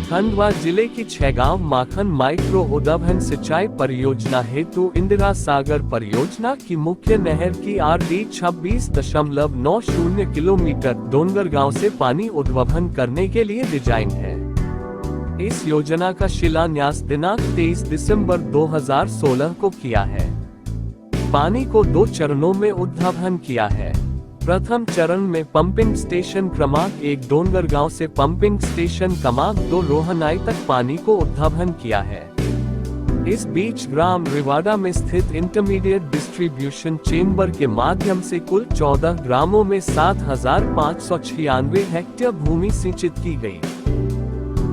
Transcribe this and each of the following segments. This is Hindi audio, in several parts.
खंडवा जिले की छगांव माखन माइक्रो उद्वहन सिंचाई परियोजना हेतु इंदिरा सागर परियोजना की मुख्य नहर की RD 26.90 किलोमीटर डोंगरगांव से पानी उद्वहन करने के लिए डिजाइन है। इस योजना का शिलान्यास दिनांक 23 दिसंबर 2016 को किया है। पानी को 2 चरणों में उद्वहन किया है। प्रथम चरण में पंपिंग स्टेशन क्रमांक 1 डोंगरगांव से पंपिंग स्टेशन क्रमांक 2 रोहनाई तक पानी को उद्वहन किया है। इस बीच ग्राम रिवाड़ा में स्थित इंटरमीडिएट डिस्ट्रीब्यूशन चेंबर के माध्यम से कुल 14 ग्रामों में 7,596 हेक्टेयर भूमि सिंचित की गई।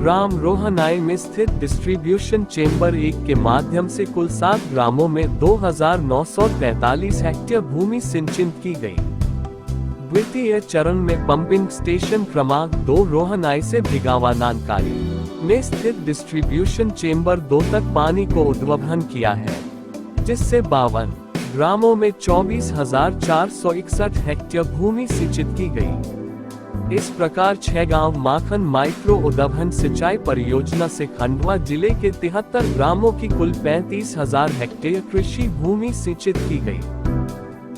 ग्राम रोहनाई में स्थित डिस्ट्रीब्यूशन चेंबर 1 के माध्यम से कुल 7 ग्रामों में 2,943 हेक्टेयर भूमि सिंचित की गई। द्वितीय चरण में पंपिंग स्टेशन क्रमांक 2 रोहनाई से भिगावा नानकारी में स्थित डिस्ट्रीब्यूशन चेंबर 2 तक पानी को उद्वहन किया है, जिससे 52 ग्रामों में 24,461 हेक्टेयर भूमि सिंचित की गई। इस प्रकार छगांव माखन माइक्रो उद्वहन सिंचाई परियोजना से खंडवा जिले के 73 ग्रामों की कुल 35,000 हेक्टेयर कृषि भूमि सिंचित की गई।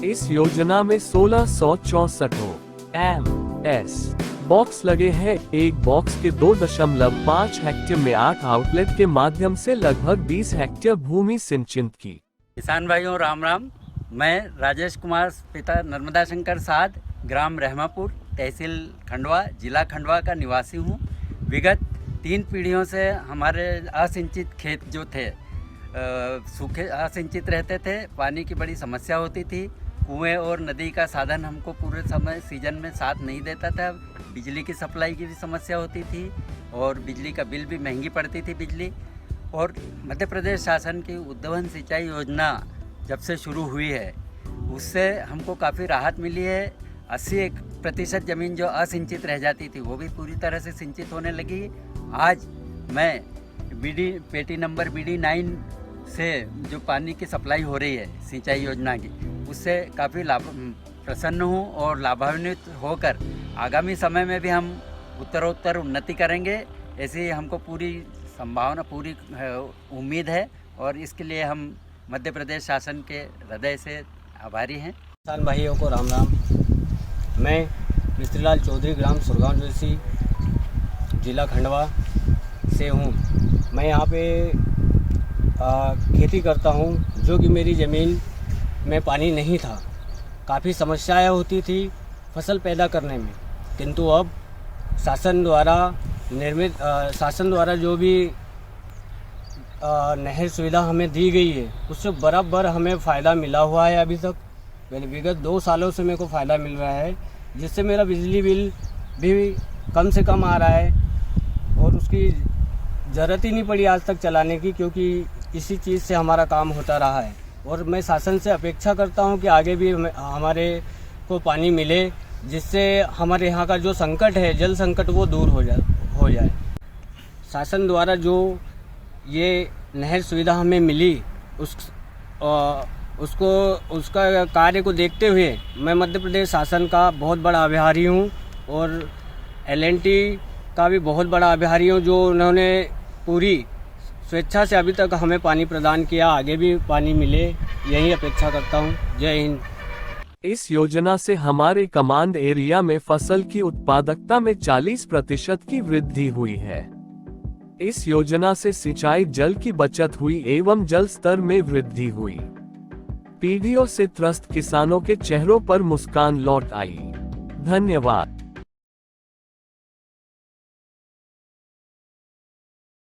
इस योजना में 1664 MS बॉक्स लगे हैं। एक बॉक्स के 2.5 हेक्टेयर में 8 आउटलेट के माध्यम से लगभग 20 हेक्टेयर भूमि सिंचित की। किसान भाइयों राम राम। मैं राजेश कुमार पिता नर्मदा शंकर साध, ग्राम रहमापुर, तहसील खंडवा, जिला खंडवा का निवासी हूँ। विगत 3 पीढ़ियों से हमारे असिंचित खेत जो थे सूखे असिंचित रहते थे। पानी की बड़ी समस्या होती थी। कुएं और नदी का साधन हमको पूरे समय सीजन में साथ नहीं देता था। बिजली की सप्लाई की भी समस्या होती थी और बिजली का बिल भी महंगी पड़ती थी बिजली। और मध्य प्रदेश शासन की उद्वहन सिंचाई योजना जब से शुरू हुई है, उससे हमको काफ़ी राहत मिली है। 80% ज़मीन जो असिंचित रह जाती थी वो भी पूरी तरह से सिंचित होने लगी। आज मैं पेटी नंबर BD 9 से जो पानी की सप्लाई हो रही है सिंचाई योजना की, उससे काफ़ी प्रसन्न हूँ और लाभान्वित होकर आगामी समय में भी हम उत्तरोत्तर उन्नति करेंगे, ऐसी हमको पूरी संभावना, पूरी उम्मीद है। और इसके लिए हम मध्य प्रदेश शासन के हृदय से आभारी हैं। किसान भाइयों को राम राम। मैं मिस्त्रीलाल चौधरी, ग्राम सुरगांव जोशी, जिला खंडवा से हूँ। मैं यहाँ पे खेती करता हूँ, जो कि मेरी ज़मीन में पानी नहीं था। काफ़ी समस्याएं होती थी फसल पैदा करने में, किंतु अब शासन द्वारा जो भी नहर सुविधा हमें दी गई है, उससे बराबर हमें फ़ायदा मिला हुआ है। अभी तक विगत 2 सालों से मेरे को फ़ायदा मिल रहा है, जिससे मेरा बिजली बिल भी कम से कम आ रहा है और उसकी ज़रूरत ही नहीं पड़ी आज तक चलाने की, क्योंकि इसी चीज़ से हमारा काम होता रहा है। और मैं शासन से अपेक्षा करता हूं कि आगे भी हमारे को पानी मिले, जिससे हमारे यहाँ का जो संकट है, जल संकट, वो दूर हो जाए। शासन द्वारा जो ये नहर सुविधा हमें मिली, उसका कार्य को देखते हुए मैं मध्य प्रदेश शासन का बहुत बड़ा आभारी हूँ और L&T का भी बहुत बड़ा आभारी हूँ, जो उन्होंने पूरी स्वेच्छा से अभी तक हमें पानी प्रदान किया। आगे भी पानी मिले, यही अपेक्षा करता हूँ। जय हिंद। इस योजना से हमारे कमांड एरिया में फसल की उत्पादकता में 40% की वृद्धि हुई है। इस योजना से सिंचाई जल की बचत हुई एवं जल स्तर में वृद्धि हुई। पीढ़ियों से त्रस्त किसानों के चेहरों पर मुस्कान लौट आई। धन्यवाद।